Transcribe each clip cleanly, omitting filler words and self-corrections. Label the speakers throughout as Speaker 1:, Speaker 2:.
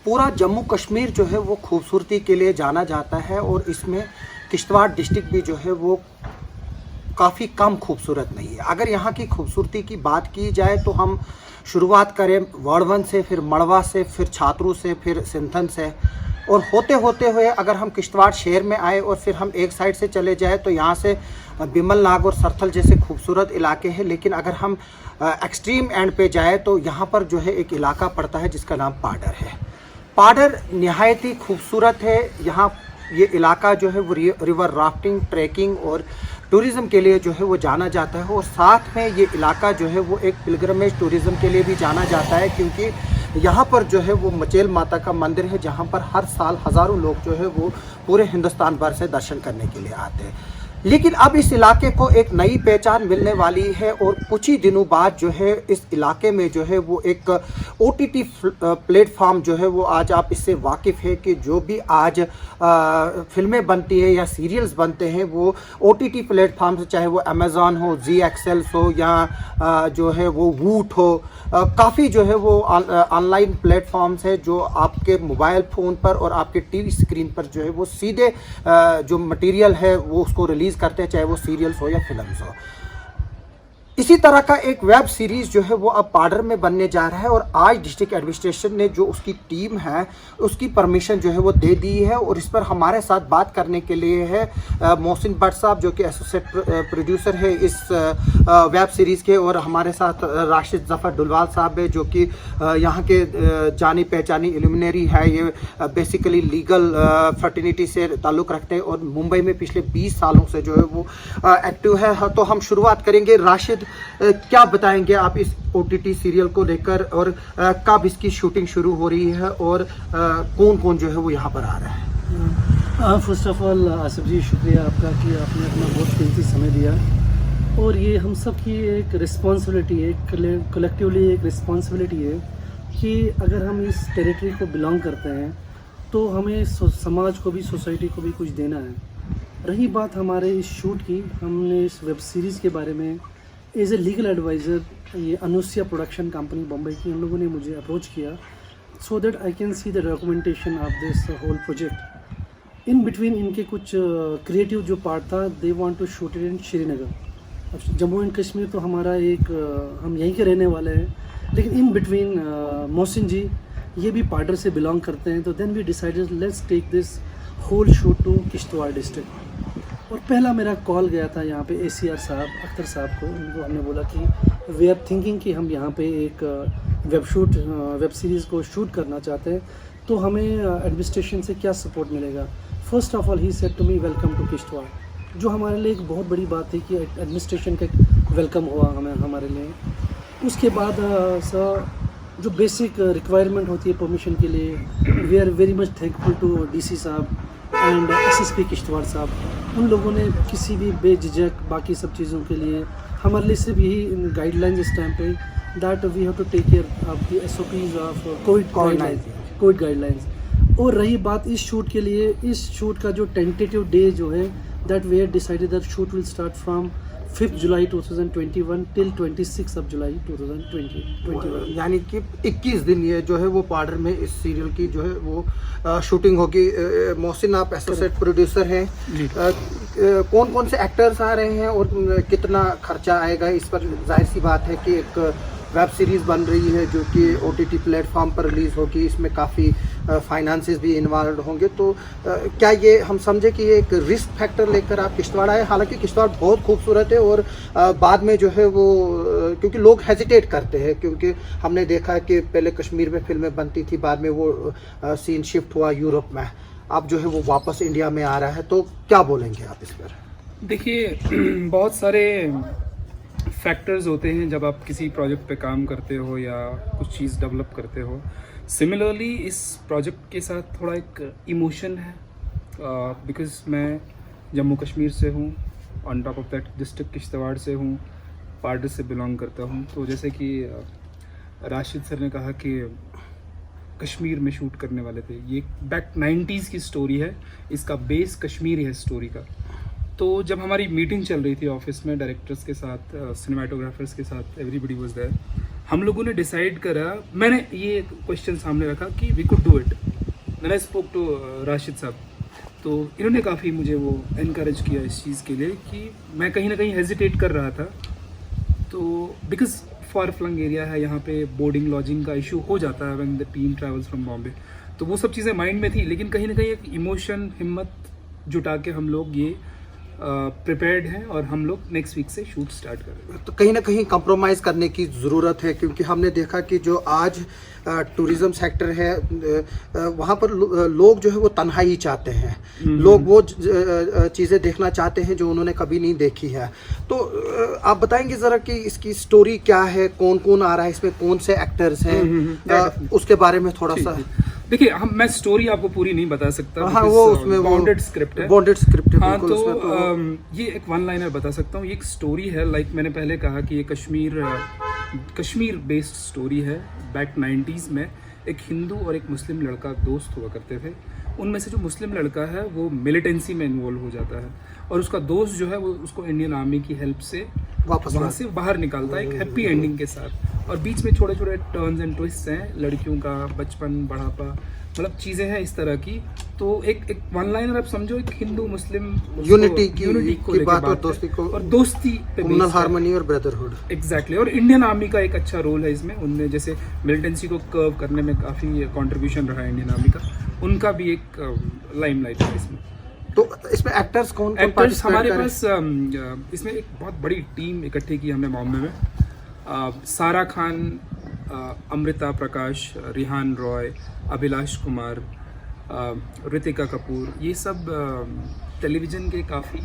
Speaker 1: पूरा जम्मू कश्मीर जो है वो खूबसूरती के लिए जाना जाता है और इसमें किश्तवाड़ डिस्ट्रिक्ट भी जो है वो काफ़ी कम खूबसूरत नहीं है। अगर यहाँ की खूबसूरती की बात की जाए तो हम शुरुआत करें वर्डवन से, फिर मड़वा से, फिर छात्रू से, फिर सिंथन से, और होते होते हुए अगर हम किश्तवाड़ शहर में आए और फिर हम एक साइड से चले जाए तो यहाँ से बिमल नाग और सरथल जैसे खूबसूरत इलाके हैं। लेकिन अगर हम एक्सट्रीम एंड पे जाए तो यहाँ पर जो है एक इलाका पड़ता है जिसका नाम पाडर है। पाडर निहायत ही खूबसूरत है। यहाँ ये इलाका जो है वो रिवर राफ्टिंग, ट्रैकिंग और टूरिज़्म के लिए जो है वो जाना जाता है। और साथ में ये इलाका जो है वो एक पिलग्रमेज टूरिज़्म के लिए भी जाना जाता है, क्योंकि यहाँ पर जो है वो मचेल माता का मंदिर है जहाँ पर हर साल हज़ारों लोग जो है वो पूरे हिंदुस्तान भर से दर्शन करने के लिए आते हैं। लेकिन अब इस इलाके को एक नई पहचान मिलने वाली है और कुछ ही दिनों बाद जो है इस इलाके में जो है वो एक OTT प्लेटफॉर्म जो है वो, आज आप इससे वाकिफ़ है कि जो भी आज फिल्में बनती है या सीरियल्स बनते हैं वो OTT प्लेटफॉर्म से, चाहे वो अमेज़ॉन हो, जी एक्सेल्स हो या जो है वो वूट हो, काफ़ी जो है वो ऑनलाइन प्लेटफॉर्म्स है जो आपके मोबाइल फ़ोन पर और आपके टीवी स्क्रीन पर जो है वो सीधे जो मटेरियल है वो उसको रिलीज़ करते हैं, चाहे वो सीरियल्स हो या फिल्म्स हो। इसी तरह का एक वेब सीरीज़ जो है वो अब पाडर में बनने जा रहा है और आज डिस्ट्रिक्ट एडमिनिस्ट्रेशन ने जो उसकी टीम है उसकी परमिशन जो है वो दे दी है। और इस पर हमारे साथ बात करने के लिए है मोहसिन भट्ट साहब जो कि एसोसिएट प्रोड्यूसर है इस वेब सीरीज़ के, और हमारे साथ राशिद ज़फ़र डुलवाल साहब है जो कि यहाँ के जानी पहचानी इल्यूमिनरी है। ये बेसिकली लीगल फ्रेटर्निटी से ताल्लुक़ रखते हैं और मुंबई में पिछले 20 सालों से जो है वो एक्टिव है। तो हम शुरुआत करेंगे। राशिद, क्या बताएंगे आप इस OTT सीरियल को लेकर, और कब इसकी शूटिंग शुरू हो रही है और कौन कौन जो है वो यहाँ पर आ रहा है?
Speaker 2: फर्स्ट ऑफ ऑल आसिफ जी, शुक्रिया आपका कि आपने अपना बहुत कीमती समय दिया। और ये हम सब की एक रिस्पॉन्सिबिलिटी है, कलेक्टिवली एक रिस्पॉन्सिबिलिटी है कि अगर हम इस टेरिटरी को बिलोंग करते हैं तो हमें समाज को भी, सोसाइटी को भी कुछ देना है। रही बात हमारे इस शूट की, हमने इस वेब सीरीज़ के बारे में एज ए लीगल एडवाइज़र, ये अनुसिया प्रोडक्शन कंपनी बम्बई की, इन लोगों ने मुझे अप्रोच किया so that I can see the documentation of this whole project. In between इनके कुछ क्रिएटिव जो पार्ट था, they want to shoot it in Srinagar. अब जम्मू एंड कश्मीर तो हमारा एक हम यहीं के रहने वाले हैं, लेकिन इन बिटवीन मोहसिन जी ये भी पाडर से बिलोंग करते हैं। तो then we decided let's take this whole shoot to Kishtwar district. और पहला मेरा कॉल गया था यहाँ पे ACR साहब, अख्तर साहब को। उनको हमने बोला कि वी आर थिंकिंग कि हम यहाँ पे एक वेब सीरीज़ को शूट करना चाहते हैं, तो हमें एडमिनिस्ट्रेशन से क्या सपोर्ट मिलेगा। First of all he said to me welcome to Kishtwar, जो हमारे लिए एक बहुत बड़ी बात थी कि एडमिनिस्ट्रेशन का वेलकम हुआ हमारे लिए। उसके बाद सर जो बेसिक रिक्वायरमेंट होती है परमिशन के लिए, we are very much thankful to DC साहब एंड SSP किश्तवाड़ साहब। उन लोगों ने किसी भी बेझिझक बाकी सब चीज़ों के लिए हमारे लिए सिर्फ यही गाइडलाइंस इस टाइम पे that we have to take care of the SOPs of Covid guidelines. और रही बात इस शूट के लिए, इस शूट का जो टेंटेटिव डे जो है that we have decided that shoot will start from 5 July 2021 till 26 July 2021,
Speaker 1: यानी कि 21 दिन ये जो है वो पाडर में इस सीरियल की जो है वो शूटिंग होगी। मोहसिन, आप एसोसिएट प्रोड्यूसर हैं, कौन कौन से एक्टर्स आ रहे हैं और कितना खर्चा आएगा इस पर? जाहिर सी बात है कि एक वेब सीरीज़ बन रही है जो कि OTT प्लेटफॉर्म पर रिलीज़ होगी, इसमें काफ़ी फाइनेंसेस भी इन्वॉल्व होंगे। तो क्या ये हम समझे कि ये एक रिस्क फैक्टर लेकर आप किश्तवाड़ आए? हालांकि किश्तवाड़ बहुत खूबसूरत है और बाद में जो है वो क्योंकि लोग हेजिटेट करते हैं, क्योंकि हमने देखा है कि पहले कश्मीर में फिल्में बनती थी, बाद में वो सीन शिफ्ट हुआ यूरोप में, अब जो है वो वापस इंडिया में आ रहा है। तो क्या बोलेंगे आप इस पर?
Speaker 3: देखिए, बहुत सारे फैक्टर्स होते हैं जब आप किसी प्रोजेक्ट पे काम करते हो या कुछ चीज़ डेवलप करते हो। सिमिलरली इस प्रोजेक्ट के साथ थोड़ा एक इमोशन है, बिकॉज़ मैं जम्मू कश्मीर से हूँ, on top of that district Kishtwar से हूँ, पाडर से बिलोंग करता हूँ। तो जैसे कि राशिद सर ने कहा कि कश्मीर में शूट करने वाले थे, ये बैक 90s की स्टोरी है, इसका बेस कश्मीर है स्टोरी का। तो जब हमारी मीटिंग चल रही थी ऑफिस में डायरेक्टर्स के साथ, सिनेमाटोग्राफर्स के साथ, एवरीबडी वाज देयर, हम लोगों ने डिसाइड करा, मैंने ये क्वेश्चन सामने रखा कि वी कुड डू इट। मैंने आई स्पोक टू राशिद साहब, तो इन्होंने काफ़ी मुझे वो इनकरेज किया इस चीज़ के लिए कि मैं कहीं ना कहीं हेजिटेट कर रहा था। तो बिकॉज फार फ्लंग एरिया है, यहाँ पे बोर्डिंग लॉजिंग का इशू हो जाता है when the team travels from Bombay. तो वो सब चीज़ें माइंड में थी, लेकिन कहीं ना कहीं एक इमोशन, हिम्मत जुटा के हम लोग ये प्रिपेयर्ड हैं और हम लोग नेक्स्ट वीक से शूट स्टार्ट कर रहे हैं।
Speaker 1: तो कहीं ना कहीं कंप्रोमाइज़ करने की ज़रूरत है, क्योंकि हमने देखा कि जो आज टूरिज़्म सेक्टर है वहाँ पर लोग जो है वो तन्हाई चाहते हैं, लोग वो चीज़ें देखना चाहते हैं जो उन्होंने कभी नहीं देखी है। तो आप बताएंगे ज़रा कि इसकी स्टोरी क्या है, कौन कौन आ रहा है इसमें, कौन से एक्टर्स हैं, उसके बारे में थोड़ा सा।
Speaker 3: देखिए, मैं स्टोरी आपको पूरी नहीं बता सकता।
Speaker 1: हाँ, वो उसमें
Speaker 3: बाउंडेड स्क्रिप्ट है।
Speaker 1: बाउंडेड स्क्रिप्ट है,
Speaker 3: हाँ,
Speaker 1: बिल्कुल।
Speaker 3: तो ये एक वन लाइनर बता सकता हूँ। ये एक स्टोरी है, लाइक मैंने पहले कहा कि ये कश्मीर बेस्ड स्टोरी है। बैक 90s में एक हिंदू और एक मुस्लिम लड़का दोस्त हुआ करते थे। उनमें से जो मुस्लिम लड़का है वो मिलिटेंसी में इन्वॉल्व हो जाता है और उसका दोस्त जो है वो उसको इंडियन आर्मी की हेल्प से
Speaker 1: वापस
Speaker 3: वहाँ से बाहर निकालता है एक हैप्पी एंडिंग के साथ। और बीच में छोटे छोटे टर्न्स एंड ट्विस्ट्स हैं, लड़कियों का बचपन, बढ़ापा, मतलब चीज़ें हैं इस तरह की। तो एक वन लाइनर आप समझो, एक हिंदू मुस्लिम
Speaker 1: यूनिटी की
Speaker 3: लेके
Speaker 1: बात और दोस्ती को,
Speaker 3: और दोस्ती पे
Speaker 1: कम्युनल हार्मनी और ब्रदरहुड।
Speaker 3: एग्जैक्टली। और इंडियन आर्मी का एक अच्छा रोल है इसमें। उनने जैसे मिलिटेंसी को कर्व करने में काफ़ी कंट्रीब्यूशन रहा है इंडियन आर्मी का, उनका भी एक लाइमलाइट है इसमें।
Speaker 1: तो इसमें एक्टर्स कौन
Speaker 3: एक्टर्स हमारे पास इसमें एक बहुत बड़ी टीम इकट्ठी की हमने बॉम्बे में। सारा खान, अमृता प्रकाश, रिहान रॉय, अभिलाष कुमार, ऋतिका कपूर, ये सब टेलीविज़न के काफ़ी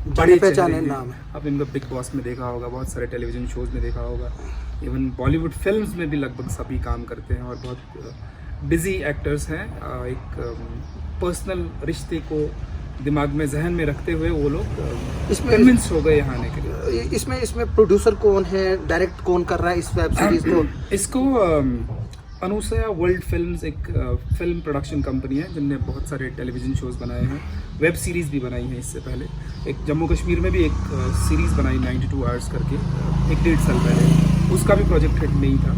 Speaker 1: बड़े पहचाने नाम है।
Speaker 3: आपने इनका बिग बॉस में देखा होगा, बहुत सारे टेलीविज़न शोज़ में देखा होगा, इवन बॉलीवुड फिल्म्स में भी लगभग सभी काम करते हैं और बहुत बिजी एक्टर्स हैं। एक पर्सनल रिश्ते को दिमाग में, जहन में रखते हुए वो लोग
Speaker 1: इसमें
Speaker 3: कन्विंस हो गए यहाँ आने के लिए।
Speaker 1: इसमें प्रोड्यूसर कौन है, डायरेक्ट कौन कर रहा है इस वेब सीरीज को?
Speaker 3: इसको अनुसया वर्ल्ड फिल्म्स एक फिल्म प्रोडक्शन कंपनी है जिनने बहुत सारे टेलीविज़न शोज़ बनाए हैं, वेब सीरीज़ भी बनाई हैं इससे पहले। एक जम्मू कश्मीर में भी एक सीरीज़ बनाई 92 आवर्स करके 1-1.5 साल पहले, उसका भी प्रोजेक्ट हिट नहीं था।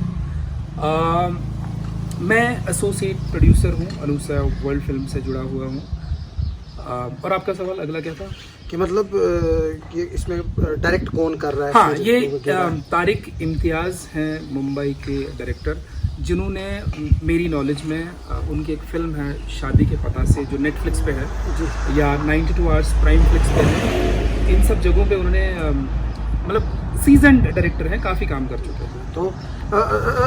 Speaker 3: मैं एसोसिएट प्रोड्यूसर हूँ, अनुसया वर्ल्ड फिल्म से जुड़ा हुआ हूँ। और आपका सवाल अगला क्या था?
Speaker 1: कि मतलब कि इसमें डायरेक्ट कौन कर रहा है?
Speaker 3: हाँ, ये तारिक इम्तियाज़ हैं मुंबई के डायरेक्टर, जिन्होंने मेरी नॉलेज में उनकी एक फिल्म है शादी के पता से जो नेटफ्लिक्स पे है जी, या 92 आवर्स प्राइम फ्लिक्स पे है। इन सब जगहों पे उन्होंने मतलब सीजन्ड डायरेक्टर हैं, काफ़ी काम कर चुके हैं।
Speaker 1: तो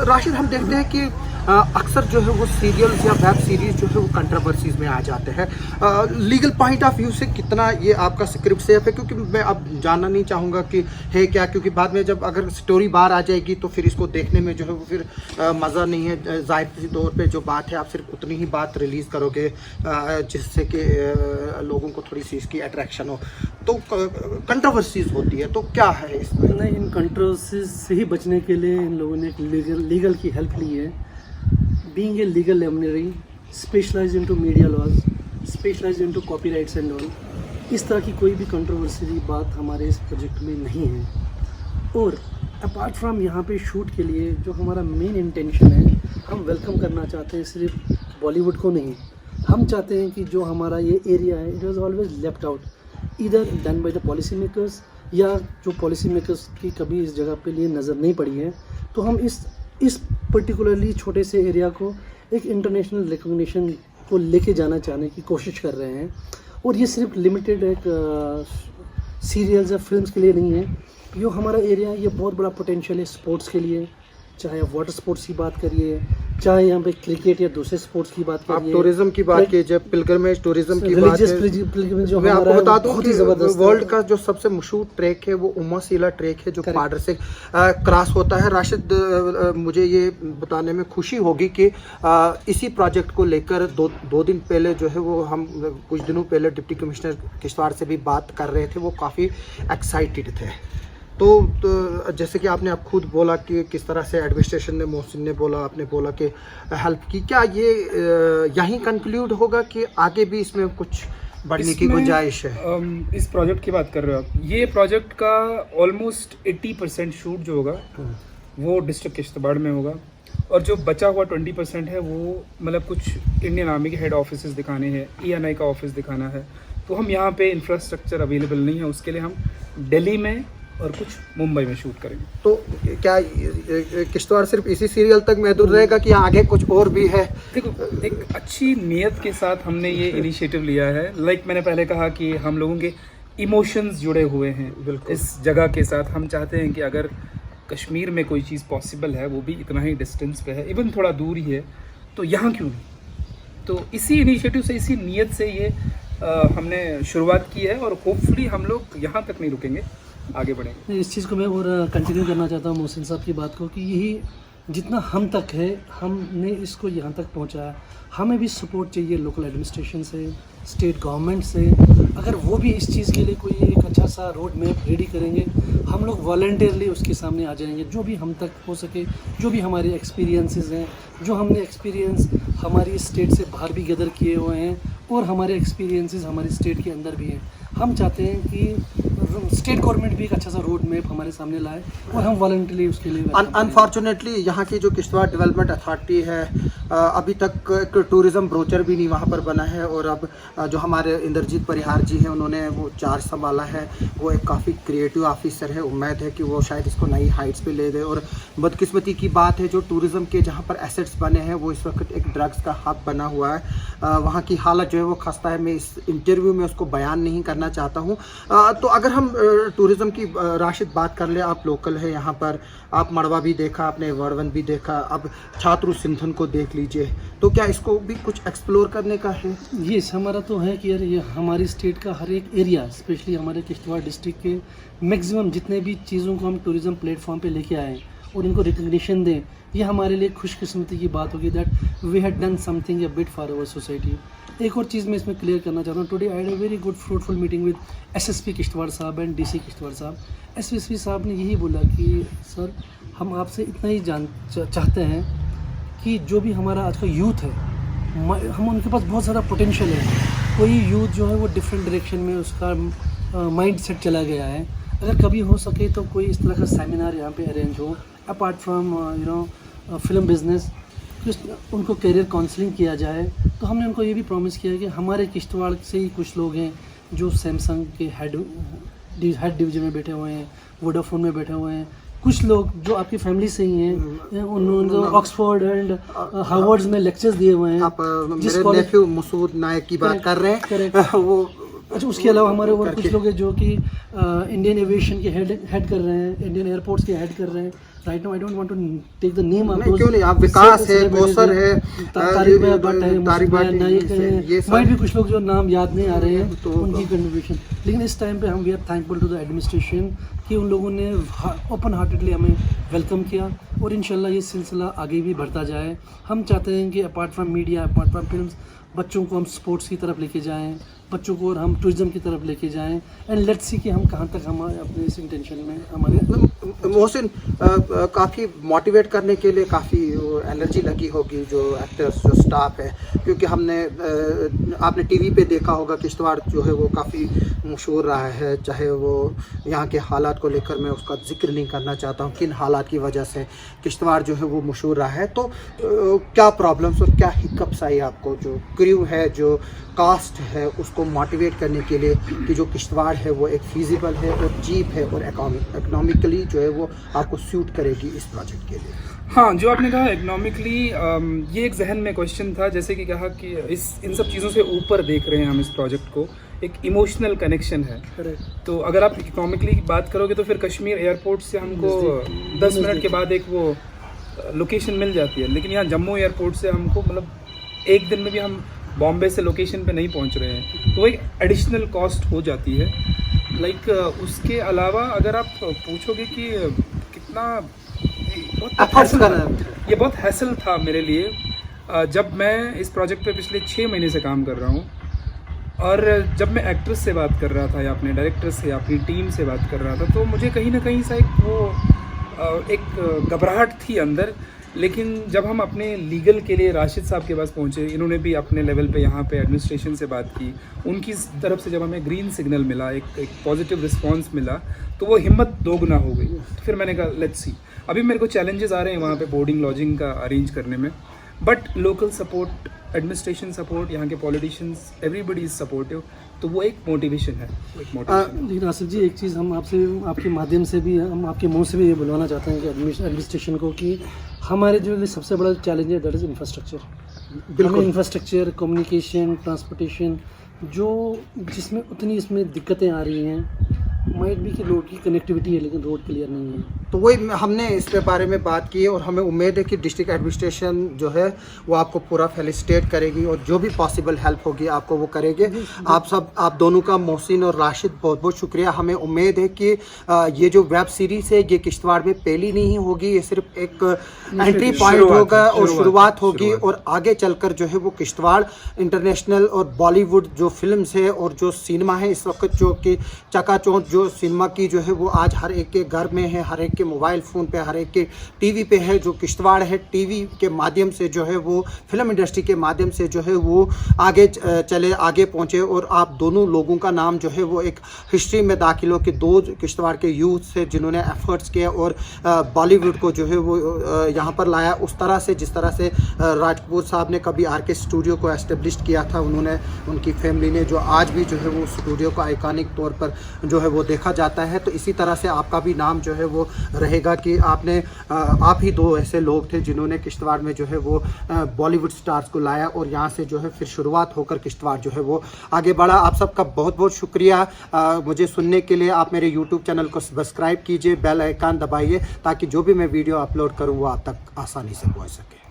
Speaker 1: राशिद, हम देखते हैं कि अक्सर जो है वो सीरियल्स या वेब सीरीज जो है वो कंट्रोवर्सीज में आ जाते हैं। लीगल पॉइंट ऑफ व्यू से कितना ये आपका स्क्रिप्ट सेफ है? क्योंकि मैं अब जानना नहीं चाहूँगा कि है क्या, क्योंकि बाद में जब अगर स्टोरी बाहर आ जाएगी तो फिर इसको देखने में जो है वो फिर मज़ा नहीं है। ज़ाहिर तौर पे जो बात है आप सिर्फ उतनी ही बात रिलीज़ करोगे जिससे कि लोगों को थोड़ी सी इसकी अट्रैक्शन हो। तो कंट्रोवर्सीज होती है, तो क्या है इसमें?
Speaker 2: नहीं, इन कंट्रोवर्सीज से ही बचने के लिए इन लोगों ने एक लीगल की हेल्प ली है। Being a legal luminary, specialized into media laws, specialized into copyrights and all, इस तरह की कोई भी कंट्रोवर्सी की बात हमारे इस प्रोजेक्ट में नहीं है। और अपार्ट फ्रॉम यहाँ पे शूट के लिए जो हमारा मेन इंटेंशन है, हम वेलकम करना चाहते हैं सिर्फ बॉलीवुड को नहीं, हम चाहते हैं कि जो हमारा ये एरिया है, it was always left out, इधर done by the policy makers, या जो पॉलिसी मेकर्स की कभी इस जगह पे लिए नज़र नहीं पड़ी है। तो हम इस पर्टिकुलरली छोटे से एरिया को एक इंटरनेशनल रिकॉग्निशन को लेके जाना चाहने की कोशिश कर रहे हैं। और ये सिर्फ लिमिटेड एक सीरियल्स या फिल्म्स के लिए नहीं है। जो हमारा एरिया है ये बहुत बड़ा पोटेंशियल है स्पोर्ट्स के लिए, चाहे आप वाटर स्पोर्ट्स की बात करिए, चाहे यहाँ पे क्रिकेट या दूसरे स्पोर्ट्स की बात करिए,
Speaker 1: आप टूरिज्म की बात कीजिए, जब पिलग्रिमेज टूरिज्म की बात है,
Speaker 2: जो
Speaker 1: मैं आपको बता दूं कि
Speaker 2: जबरदस्त
Speaker 1: वर्ल्ड का जो सबसे मशहूर ट्रैक है वो उम्मा ट्रैक है, जो बॉर्डर से क्रॉस होता है। राशिद, मुझे ये बताने में खुशी होगी कि इसी प्रोजेक्ट को लेकर दो दिन पहले जो है वो हम कुछ दिनों पहले डिप्टी कमिश्नर किश्तवाड़ से भी बात कर रहे थे, वो काफ़ी एक्साइटेड थे। तो जैसे कि आपने आप खुद बोला कि किस तरह से एडमिनिस्ट्रेशन ने, मोहसिन ने बोला, आपने बोला कि हेल्प की, क्या ये यहीं कंक्लूड होगा कि आगे भी इसमें कुछ बढ़ने की गुंजाइश है?
Speaker 3: इस प्रोजेक्ट की बात कर रहे हो आप? ये प्रोजेक्ट का ऑलमोस्ट 80% शूट जो होगा वो डिस्ट्रिक्ट किश्तवाड़ में होगा। और जो बचा हुआ 20% है वो मतलब कुछ इंडियन आर्मी के हेड ऑफिस दिखाने हैं, ENI का ऑफिस दिखाना है। तो हम यहाँ पे इंफ्रास्ट्रक्चर अवेलेबल नहीं है, उसके लिए हम दिल्ली में और कुछ मुंबई में शूट करेंगे।
Speaker 1: तो क्या किश्तवाड़ सिर्फ इसी सीरियल तक महदूद रहेगा कि आगे कुछ और भी है?
Speaker 3: देखो, एक अच्छी नीयत के साथ हमने ये इनिशिएटिव लिया है। मैंने पहले कहा कि हम लोगों के इमोशंस जुड़े हुए हैं इस जगह के साथ। हम चाहते हैं कि अगर कश्मीर में कोई चीज़ पॉसिबल है, वो भी इतना ही डिस्टेंस पे है, इवन थोड़ा दूर ही है, तो यहाँ क्यों नहीं। तो इसी इनिशिएटिव से, इसी नीयत से ये हमने शुरुआत की है और होपफुली हम लोग यहाँ तक नहीं रुकेंगे, आगे बढ़ेंगे।
Speaker 2: इस चीज़ को मैं और कंटिन्यू करना चाहता हूँ मोहसिन साहब की बात को, कि यही जितना हम तक है, हमने इसको यहाँ तक पहुँचाया। हमें भी सपोर्ट चाहिए लोकल एडमिनिस्ट्रेशन से, स्टेट गवर्नमेंट से। अगर वो भी इस चीज़ के लिए कोई एक अच्छा सा रोड मैप रेडी करेंगे, हम लोग वॉलंटियरली उसके सामने आ जाएंगे। जो भी हम तक हो सके, जो भी हमारे एक्सपीरियंसेस हैं, जो हमने एक्सपीरियंस हमारी स्टेट से बाहर भी गैदर किए हुए हैं और हमारे एक्सपीरियंसेस हमारी स्टेट के अंदर भी हैं, हम चाहते हैं कि स्टेट गवर्नमेंट भी एक अच्छा सा रोड मैप हमारे सामने लाए और हम वॉलंटरली उसके लिए।
Speaker 1: अनफॉर्चुनेटली यहाँ की जो किश्तवाड़ डेवलपमेंट अथॉरिटी है, अभी तक एक टूरिज़्म ब्रोचर भी नहीं वहाँ पर बना है। और अब जो हमारे इंद्रजीत परिहार जी हैं, उन्होंने वो चार्ज संभाला है। वो एक काफ़ी क्रिएटिव ऑफिसर है, उम्मीद है कि वो शायद इसको नई हाइट्स पे ले दे। और बदकिस्मती की बात है, जो टूरिज़्म के जहाँ पर एसेट्स बने हैं, वो इस वक्त एक ड्रग्स का हब बना हुआ है। वहाँ की हालत जो है वो खस्ता है। मैं इस इंटरव्यू में उसको बयान नहीं करना चाहता हूँ। तो अगर हम टूरिज़्म की राशिद बात कर ले, आप लोकल है यहाँ पर, आप मड़वा भी देखा, आपने वर्वन भी देखा, अब छात्र सिंधन को देख लीजिए, तो क्या इसको भी कुछ एक्सप्लोर करने का है?
Speaker 2: ये हमारा तो है कि यार, ये हमारी स्टेट का हर एक एरिया, स्पेशली हमारे किश्तवाड़ डिस्ट्रिक्ट के मैक्सिमम जितने भी चीज़ों को हम टूरिज़्म प्लेटफॉर्म पे लेके आए और इनको रिकग्निशन दें, ये हमारे लिए खुशकिस्मती की बात होगी that we had done something a bit for our society. एक और चीज़ मैं इसमें क्लियर करना चाहता हूँ। Today I had a very good fruitful meeting with SSP Kishtwar साहब एंड DC किश्तवाड़ साहब। SSP साहब ने यही बोला कि सर, हम आपसे इतना ही चाहते हैं कि जो भी हमारा आज का यूथ है, हम उनके पास बहुत सारा पोटेंशियल है। कोई यूथ जो है वो डिफरेंट डायरेक्शन में उसका माइंड सेट चला गया है। अगर कभी हो सके तो कोई इस तरह का सेमिनार यहाँ पे अरेंज हो, अपार्ट फ्रॉम फिल्म बिजनेस, उनको करियर काउंसलिंग किया जाए। तो हमने उनको ये भी प्रॉमिस किया है कि हमारे किश्तवाड़ से ही कुछ लोग हैं जो सैमसंग के हेड डिवीजन में बैठे हुए हैं, वोडाफोन में बैठे हुए हैं, कुछ लोग जो आपकी फैमिली से ही हैं, उन्होंने ऑक्सफोर्ड एंड हार्वर्ड में लेक्चर्स दिए हुए हैं।
Speaker 1: आप मेरे नेफ्यू मसूद नायक की बात कर रहे हैं वो।
Speaker 2: अच्छा, उसके अलावा हमारे और कुछ लोग हैं जो कि इंडियन एविएशन के हेड कर रहे हैं, इंडियन एयरपोर्ट्स के हेड कर रहे हैं। Right now I don't want to take the name of those.
Speaker 1: क्यों नहीं, आप विकास है, कौसर है,
Speaker 2: तारिक भट्ट है, ये माइट भी कुछ लोग जो नाम याद नहीं आ रहे हैं तो उनकी कंट्रीब्यूशन। लेकिन इस टाइम पे हम we are thankful to the administration कि उन लोगों ने ओपन हार्टेडली हमें वेलकम किया और इंशाल्लाह ये सिलसिला आगे भी बढ़ता जाए। हम चाहते हैं कि apart from media, apart from films, बच्चों को हम स्पोर्ट्स की तरफ लेके जाएं, बच्चों को और हम टूरिज्म की तरफ लेके जाएं एंड लेट्स सी कि हम कहाँ तक हम अपने इस इंटेंशन में हमारे।
Speaker 1: मोहसिन, काफ़ी मोटिवेट करने के लिए काफ़ी एनर्जी लगी होगी जो एक्टर्स, जो स्टाफ है, क्योंकि हमने आपने टीवी पे देखा होगा किश्तवाड़ जो है वो काफ़ी मशहूर रहा है। चाहे वो यहाँ के हालात को लेकर मैं उसका जिक्र नहीं करना चाहता हूँ, किन हालात की वजह से किश्तवाड़ जो है वो मशहूर रहा है। तो क्या प्रॉब्लम्स और क्या हिकअप्स आई आपको, जो क्रू है, जो कास्ट है, उसको मोटिवेट करने के लिए कि जो किश्तवाड़ है वो एक फिजिबल है और चीप है और इकोनॉमिकली जो है वो आपको सूट करेगी इस प्रोजेक्ट के लिए?
Speaker 3: हाँ, जो आपने कहा इकोनॉमिकली, ये एक जहन में क्वेश्चन था, जैसे कि कहा कि इन सब चीज़ों से ऊपर देख रहे हैं हम इस प्रोजेक्ट को, एक इमोशनल कनेक्शन है। तो अगर आप इकोनॉमिकली बात करोगे तो फिर कश्मीर एयरपोर्ट से हमको 10 मिनट के बाद एक वो लोकेशन मिल जाती है, लेकिन यहाँ जम्मू एयरपोर्ट से हमको मतलब एक दिन में भी हम बॉम्बे से लोकेशन पे नहीं पहुंच रहे हैं, तो एक एडिशनल कॉस्ट हो जाती है। उसके अलावा अगर आप पूछोगे कि कितना, ये बहुत हैसल था मेरे लिए। जब मैं इस प्रोजेक्ट पे पिछले 6 महीने से काम कर रहा हूँ और जब मैं एक्ट्रेस से बात कर रहा था या अपने डायरेक्टर से या अपनी टीम से बात कर रहा था, तो मुझे कहीं ना कहीं सा एक घबराहट थी अंदर लेकिन जब हम अपने लीगल के लिए राशिद साहब के पास पहुँचे, इन्होंने भी अपने लेवल पे यहाँ पे एडमिनिस्ट्रेशन से बात की, उनकी तरफ से जब हमें ग्रीन सिग्नल मिला, एक पॉजिटिव रिस्पांस मिला, तो वो हिम्मत दोगुना हो गई। तो फिर मैंने कहा लेट्स सी। अभी मेरे को चैलेंजेस आ रहे हैं वहाँ पे बोर्डिंग लॉजिंग का अरेंज करने में, but local support, administration support, यहाँ के पॉलिटिशियंस, एवरीबडी इज़ सपोर्टिव, तो वो एक मोटिवेशन है, वो एक मोटिवेशन।
Speaker 2: लेकिन आसिफ जी, एक चीज़ हम आपसे, आपके माध्यम से भी, हम आपके मुंह से भी ये बुलवाना चाहते हैं कि एडमिनिस्ट्रेशन को, कि हमारे जो सबसे बड़ा चैलेंज है दैट इज़ इंफ्रास्ट्रक्चर। हमें इंफ्रास्ट्रक्चर, कम्युनिकेशन, ट्रांसपोर्टेशन, जो जिसमें उतनी इसमें दिक्कतें आ रही हैं, माइट भी कि रोड की कनेक्टिविटी है लेकिन रोड क्लियर नहीं है।
Speaker 1: तो वही हमने इसके बारे में बात की और हमें उम्मीद है कि डिस्ट्रिक्ट एडमिनिस्ट्रेशन जो है वो आपको पूरा फेलिसिटेट करेगी और जो भी पॉसिबल हेल्प होगी आपको वो करेंगे। आप दोनों का, मोहसिन और राशिद, बहुत बहुत शुक्रिया। हमें उम्मीद है कि ये जो वेब सीरीज़ है ये किश्तवाड़ में पहली नहीं होगी, ये सिर्फ एक एंट्री पॉइंट होगा और शुरुआत होगी, और आगे चलकर जो है वो किश्तवाड़ इंटरनेशनल और बॉलीवुड जो फिल्म्स है और जो सिनेमा है इस वक्त, जो कि चकाचौंध जो सिनेमा की जो है वो आज हर एक के घर में है, हर एक के मोबाइल फ़ोन पे, हर एक के टीवी पे है। जो किश्तवाड़ है टीवी के माध्यम से जो है वो फिल्म इंडस्ट्री के माध्यम से जो है वो आगे चले, आगे पहुँचे, और आप दोनों लोगों का नाम जो है वो एक हिस्ट्री में दाखिल हो कि दो किश्तवाड़ के यूथ से जिन्होंने एफर्ट्स किए और बॉलीवुड को जो है वो यहाँ पर लाया, उस तरह से जिस तरह से राजपूत साहब ने कभी आर के स्टूडियो को एस्टेब्लिश किया था, उन्होंने, उनकी फैमिली ने, जो आज भी जो है वो स्टूडियो को आइकॉनिक तौर पर जो है वो देखा जाता है। तो इसी तरह से आपका भी नाम जो है वो रहेगा कि आप ही दो ऐसे लोग थे जिन्होंने किश्तवाड़ में जो है वो बॉलीवुड स्टार्स को लाया, और यहाँ से जो है फिर शुरुआत होकर किश्तवाड़ जो है वो आगे बढ़ा। आप सबका बहुत बहुत शुक्रिया मुझे सुनने के लिए। आप मेरे यूट्यूब चैनल को सब्सक्राइब कीजिए, बेल आइकन दबाइए, ताकि जो भी मैं वीडियो अपलोड करूँ वो आप तक आसानी से पहुँच सके।